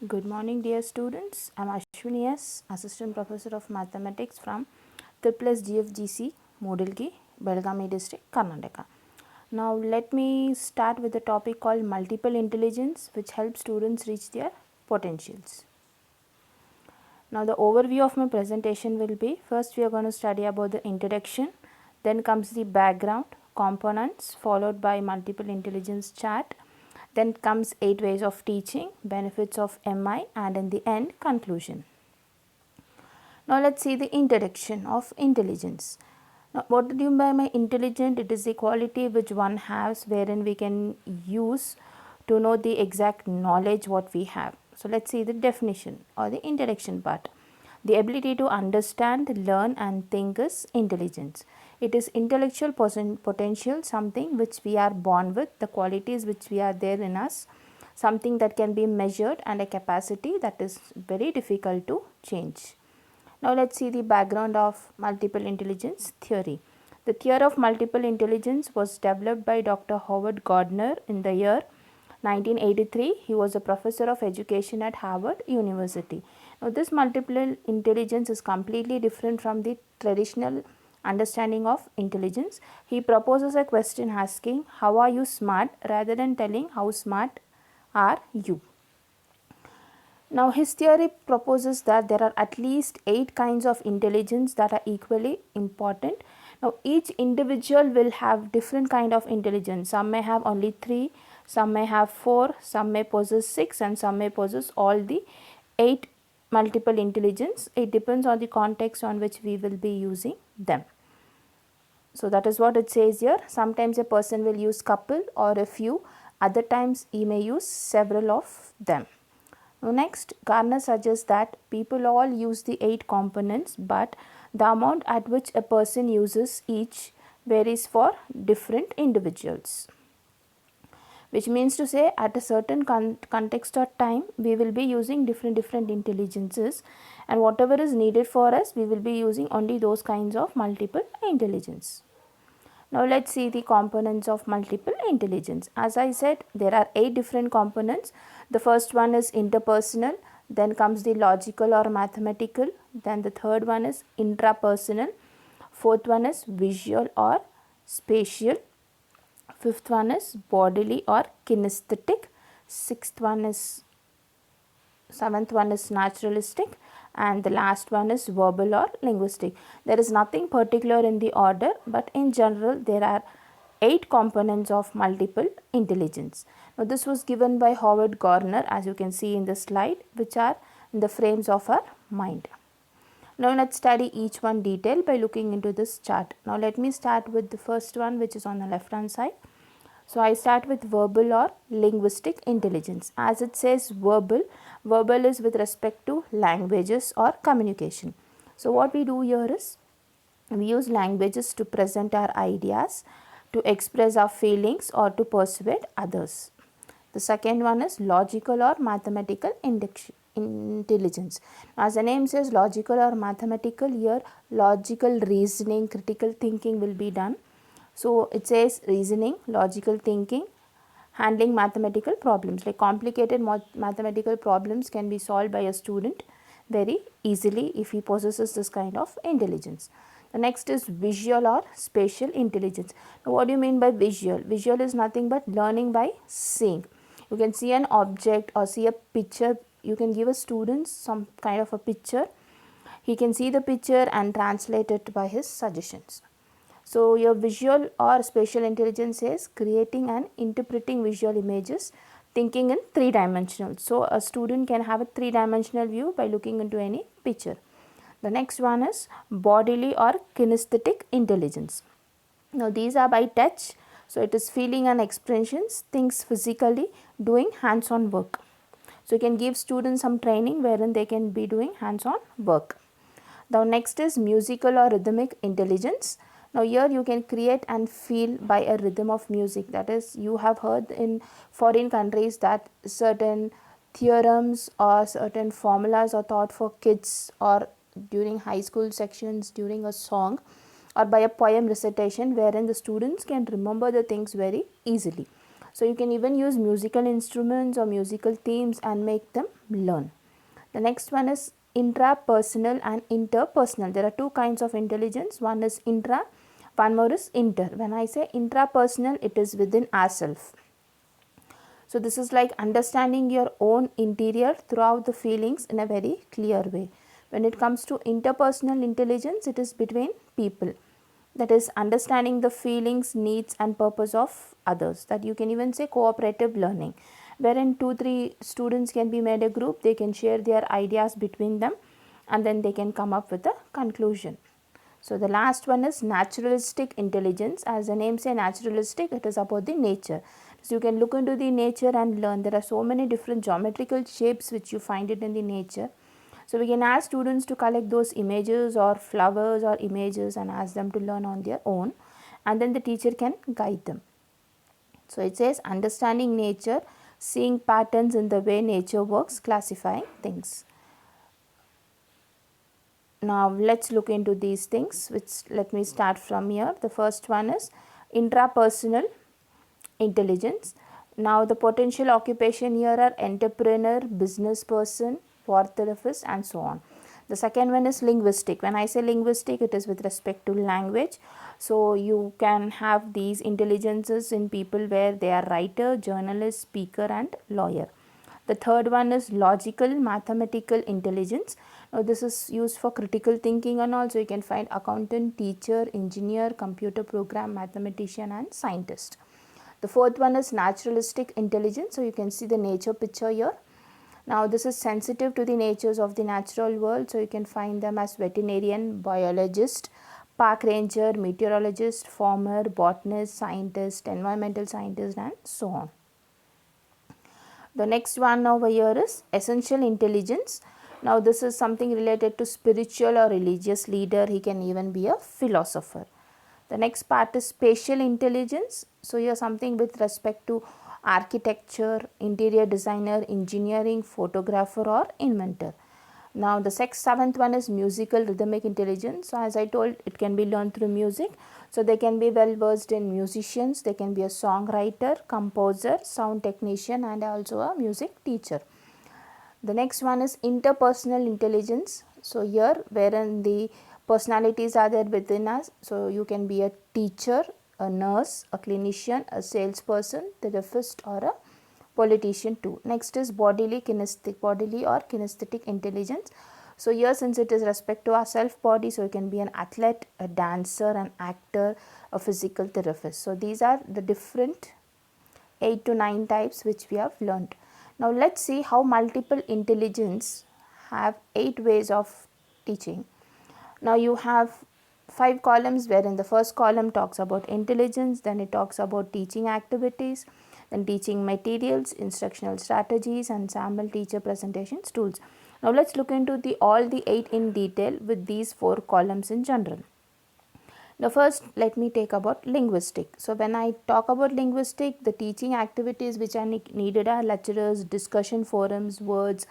Good morning, dear students. I'm Ashwini S, Assistant Professor of Mathematics from Triple GFGC, Modilgi, Belgaum District, Karnataka. Now, let me start with a topic called multiple intelligence, which helps students reach their potentials. Now, the overview of my presentation will be first, we are going to study about the introduction, then comes the background, components, followed by multiple intelligence chart. Then comes 8 ways of teaching, benefits of MI, and in the end, conclusion. Now let's see the introduction of intelligence. Now, what do you mean by my intelligent? It is the quality which one has wherein we can use to know the exact knowledge what we have. So let's see the definition or the introduction part. The ability to understand, learn and think is intelligence. It is intellectual potential, something which we are born with, the qualities which we are there in us, something that can be measured and a capacity that is very difficult to change. Now let's see the background of multiple intelligence theory. The theory of multiple intelligence was developed by Dr. Howard Gardner in the year 1983. He was a professor of education at Harvard University. Now this multiple intelligence is completely different from the traditional understanding of intelligence. He proposes a question asking, how are you smart, rather than telling how smart are you. Now, his theory proposes that there are at least 8 kinds of intelligence that are equally important. Now, each individual will have different kind of intelligence. Some may have only 3, some may have 4, some may possess 6 and some may possess all the 8 multiple intelligence. It depends on the context on which we will be using them. So, that is what it says here. Sometimes a person will use couple or a few, other times he may use several of them. Now next, Gardner suggests that people all use the 8 components, but the amount at which a person uses each varies for different individuals. Which means to say, at a certain context or time, we will be using different intelligences, and whatever is needed for us, we will be using only those kinds of multiple intelligence. Now let's see the components of multiple intelligence. As I said, there are 8 different components. The first one is interpersonal, then comes the logical or mathematical, then the third one is intrapersonal, fourth one is visual or spatial, fifth one is bodily or kinesthetic, seventh one is naturalistic, and the last one is verbal or linguistic. There is nothing particular in the order, but in general there are 8 components of multiple intelligence. Now this was given by Howard Gardner, as you can see in the slide, which are in the frames of our mind. Now let's study each one detail by looking into this chart. Now let me start with the first one, which is on the left hand side. So I start with verbal or linguistic intelligence. As it says verbal is with respect to languages or communication. So what we do here is, we use languages to present our ideas, to express our feelings or to persuade others. The second one is logical or mathematical intelligence. As the name says, logical or mathematical, here logical reasoning, critical thinking will be done. So it says reasoning, logical thinking, handling mathematical problems. Like complicated mathematical problems can be solved by a student very easily if he possesses this kind of intelligence. The next is visual or spatial intelligence. Now, what do you mean by visual? Visual is nothing but learning by seeing. You can see an object or see a picture. You can give a student some kind of a picture. He can see the picture and translate it by his suggestions. So your visual or spatial intelligence is creating and interpreting visual images, thinking in 3-dimensional. So a student can have a 3-dimensional view by looking into any picture. The next one is bodily or kinesthetic intelligence. Now these are by touch. So it is feeling and expressions, things physically, doing hands-on work. So you can give students some training wherein they can be doing hands-on work. Now next is musical or rhythmic intelligence. Now here you can create and feel by a rhythm of music. That is, you have heard in foreign countries that certain theorems or certain formulas are taught for kids or during high school sections during a song or by a poem recitation, wherein the students can remember the things very easily. So you can even use musical instruments or musical themes and make them learn. The next one is intrapersonal and interpersonal. There are two kinds of intelligence. One is intra, one more is inter. When I say intrapersonal, it is within ourselves. So this is like understanding your own interior throughout the feelings in a very clear way. When it comes to interpersonal intelligence, it is between people. That is understanding the feelings, needs and purpose of others. That you can even say cooperative learning, wherein 2-3 students can be made a group, they can share their ideas between them and then they can come up with a conclusion. So the last one is naturalistic intelligence. As the name say naturalistic, it is about the nature. So you can look into the nature and learn. There are so many different geometrical shapes which you find it in the nature. So we can ask students to collect those images or flowers or images and ask them to learn on their own, and then the teacher can guide them. So it says understanding nature, seeing patterns in the way nature works, classifying things. Now let's look into these things, which let me start from here. The first one is intrapersonal intelligence. Now the potential occupation here are entrepreneur, business person, therapist and so on. The second one is linguistic. When I say linguistic, it is with respect to language. So you can have these intelligences in people where they are writer, journalist, speaker and lawyer. The third one is logical mathematical intelligence. Now this is used for critical thinking and also you can find accountant, teacher, engineer, computer program, mathematician and scientist. The fourth one is naturalistic intelligence. So you can see the nature picture here. Now this is sensitive to the natures of the natural world. So you can find them as veterinarian, biologist, park ranger, meteorologist, farmer, botanist, scientist, environmental scientist and so on. The next one over here is essential intelligence. Now this is something related to spiritual or religious leader. He can even be a philosopher. The next part is spatial intelligence. So here something with respect to architecture, interior designer, engineering, photographer or inventor. Now the seventh one is musical rhythmic intelligence. So as I told, it can be learned through music. So they can be well versed in musicians, they can be a songwriter, composer, sound technician and also a music teacher. The next one is interpersonal intelligence. So here wherein the personalities are there within us. So you can be a teacher, a nurse, a clinician, a salesperson, therapist or a politician too. Next is bodily or kinesthetic intelligence. So here since it is respect to our self body, so you can be an athlete, a dancer, an actor, a physical therapist. So these are the different 8 to 9 types which we have learnt. Now let's see how multiple intelligence have 8 ways of teaching. Now you have 5 columns wherein the first column talks about intelligence, then it talks about teaching activities, then teaching materials, instructional strategies and sample teacher presentations tools. Now let's look into all the 8 in detail with these 4 columns in general. Now first let me take about linguistic. So when I talk about linguistic, the teaching activities which are needed are lecturers, discussion forums, words,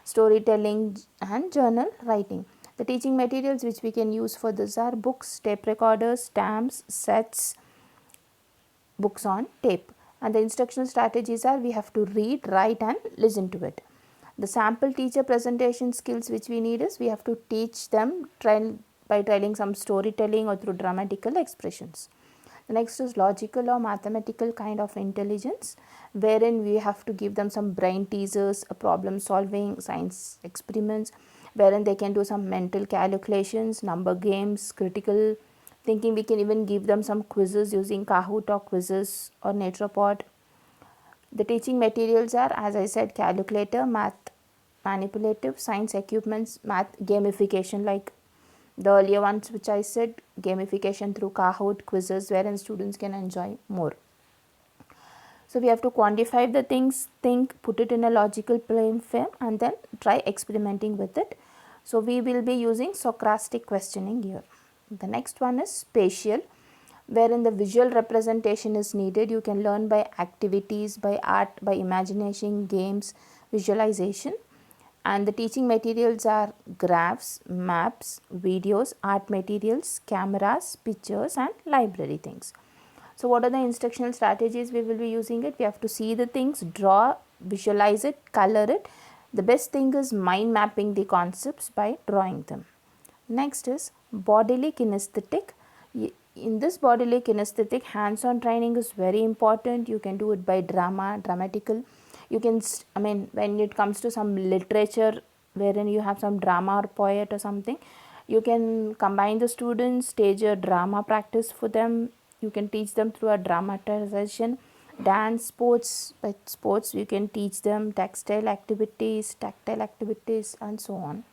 storytelling and journal writing. The teaching materials which we can use for this are books, tape recorders, stamps, sets, books on tape. And the instructional strategies are we have to read, write and listen to it. The sample teacher presentation skills which we need is we have to teach them by trialing some storytelling or through dramatical expressions. The next is logical or mathematical kind of intelligence, wherein we have to give them some brain teasers, problem solving, science experiments, wherein they can do some mental calculations, number games, critical thinking. We can even give them some quizzes using Kahoot or quizzes or Neutropod. The teaching materials are, as I said, calculator, math manipulative, science equipments, math gamification like the earlier ones which I said, gamification through Kahoot, quizzes wherein students can enjoy more. So we have to quantify the things, think, put it in a logical frame and then try experimenting with it. So we will be using Socratic questioning here. The next one is spatial, wherein the visual representation is needed. You can learn by activities, by art, by imagination, games, visualization. And the teaching materials are graphs, maps, videos, art materials, cameras, pictures and library things. So what are the instructional strategies we will be using it? We have to see the things, draw, visualize it, color it, The best thing is mind mapping the concepts by drawing them. Next is bodily kinesthetic. In this bodily kinesthetic, hands-on training is very important. You can do it by dramatical. You can, when it comes to some literature wherein you have some drama or poet or something, you can combine the students, stage a drama practice for them. You can teach them through a dramatization. Dance, sports, by sports you can teach them tactile activities, and so on.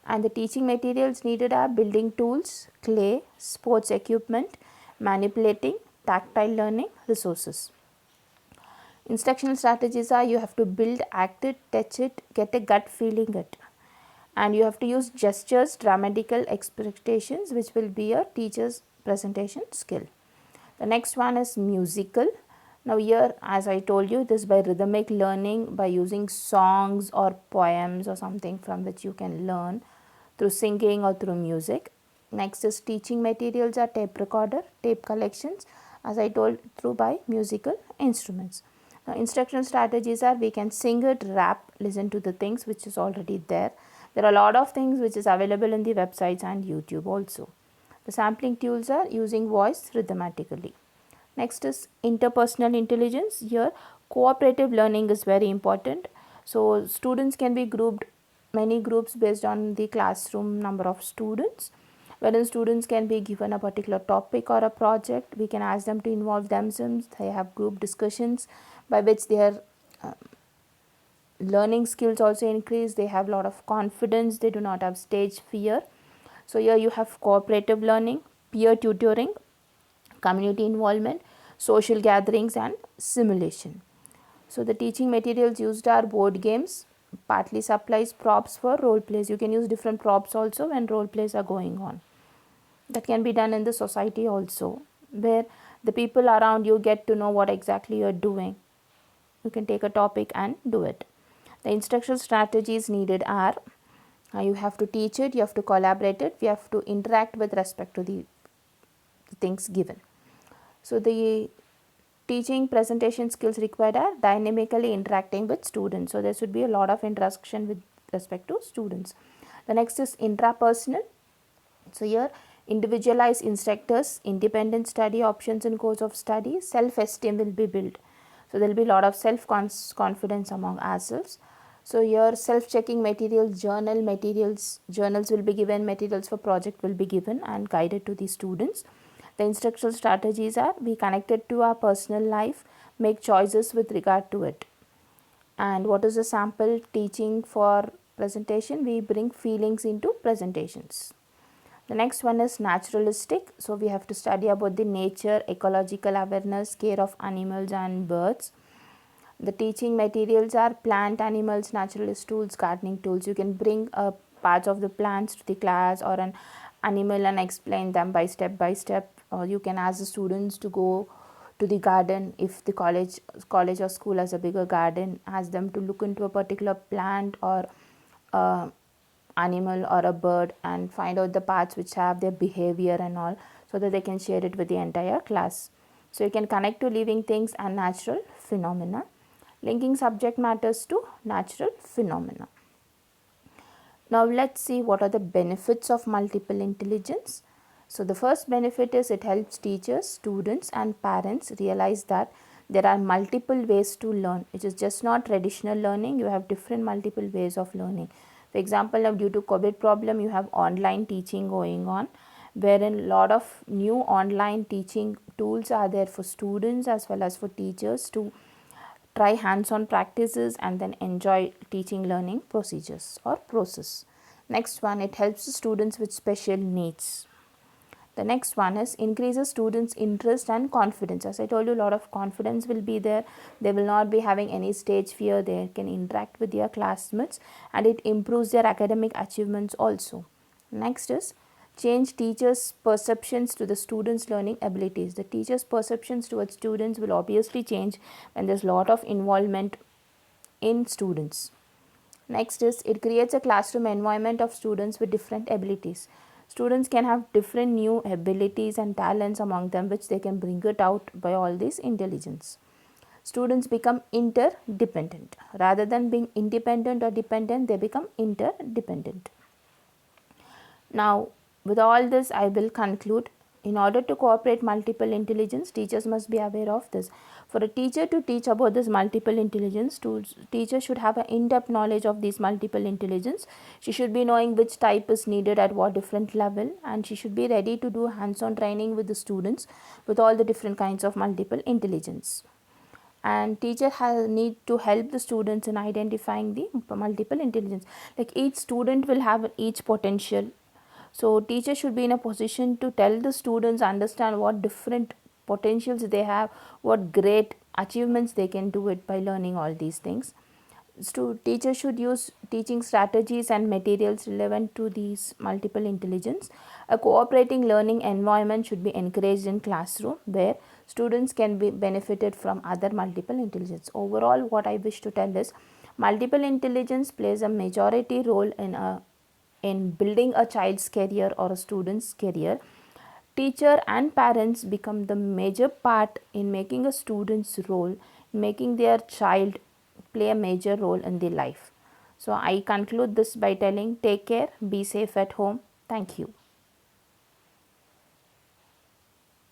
And the teaching materials needed are building tools, clay, sports equipment, manipulating, tactile learning, resources. Instructional strategies are you have to build, act it, touch it, get a gut feeling it. And you have to use gestures, dramatical expectations, which will be a teacher's presentation skill. The next one is musical. Now here, as I told you, this by rhythmic learning, by using songs or poems or something from which you can learn through singing or through music. Next is teaching materials are tape recorder, tape collections, as I told, through by musical instruments. Now instructional strategies are we can sing it, rap, listen to the things which is already there. There are a lot of things which is available in the websites and YouTube also. The sampling tools are using voice rhythmatically. Next is interpersonal intelligence. Here cooperative learning is very important. So students can be grouped many groups based on the classroom number of students, wherein students can be given a particular topic or a project. We can ask them to involve themselves. They have group discussions by which their learning skills also increase. They have a lot of confidence. They do not have stage fear. So here you have cooperative learning, peer tutoring, community involvement, social gatherings and simulation. So the teaching materials used are board games, partly supplies props for role plays. You can use different props also when role plays are going on. That can be done in the society also, where the people around you get to know what exactly you are doing. You can take a topic and do it. The instructional strategies needed are you have to teach it, you have to collaborate it, you have to interact with respect to the things given. So the teaching presentation skills required are dynamically interacting with students. So there should be a lot of interaction with respect to students. The next is intrapersonal. So here individualized instructors, independent study options in course of study, self-esteem will be built. So there will be a lot of self-confidence among ourselves. So here self-checking materials, journals will be given, materials for project will be given and guided to the students. The instructional strategies are we connected to our personal life, make choices with regard to it. And what is the sample teaching for presentation? We bring feelings into presentations. The next one is naturalistic. So we have to study about the nature, ecological awareness, care of animals and birds. The teaching materials are plant, animals, naturalist tools, gardening tools. You can bring parts of the plants to the class or an animal and explain them by step. Or you can ask the students to go to the garden. If the college or school has a bigger garden, ask them to look into a particular plant or animal or a bird and find out the parts which have their behavior and all, so that they can share it with the entire class. So you can connect to living things and natural phenomena, linking subject matters to natural phenomena. Now let's see what are the benefits of multiple intelligence. So the first benefit is it helps teachers, students and parents realize that there are multiple ways to learn. It is just not traditional learning. You have different multiple ways of learning. For example, now due to COVID problem, you have online teaching going on, wherein a lot of new online teaching tools are there for students as well as for teachers to try hands-on practices and then enjoy teaching learning procedures or process. Next one, it helps the students with special needs. The next one is increases students' interest and confidence. As I told you, a lot of confidence will be there. They will not be having any stage fear. They can interact with their classmates and it improves their academic achievements also. Next is change teachers' perceptions to the students' learning abilities. The teachers' perceptions towards students will obviously change when there's a lot of involvement in students. Next is it creates a classroom environment of students with different abilities. Students can have different new abilities and talents among them which they can bring it out by all this intelligence. students become interdependent. Rather than being independent or dependent, they become interdependent. Now, with all this, I will conclude. In order to cooperate multiple intelligence, teachers must be aware of this. For a teacher to teach about this multiple intelligence, teacher should have an in-depth knowledge of these multiple intelligence. She should be knowing which type is needed at what different level, and she should be ready to do hands-on training with the students with all the different kinds of multiple intelligence. And teacher need to help the students in identifying the multiple intelligence. Like each student will have each potential, so teacher should be in a position to tell the students, understand what different potentials they have, what great achievements they can do it by learning all these things. Teacher should use teaching strategies and materials relevant to these multiple intelligence. A cooperating learning environment should be encouraged in classroom where students can be benefited from other multiple intelligence. Overall, what I wish to tell is multiple intelligence plays a majority role in building a child's career or a student's career. Teacher and parents become the major part in making a student's role, making their child play a major role in their life. So I conclude this by telling, take care, be safe at home. Thank you.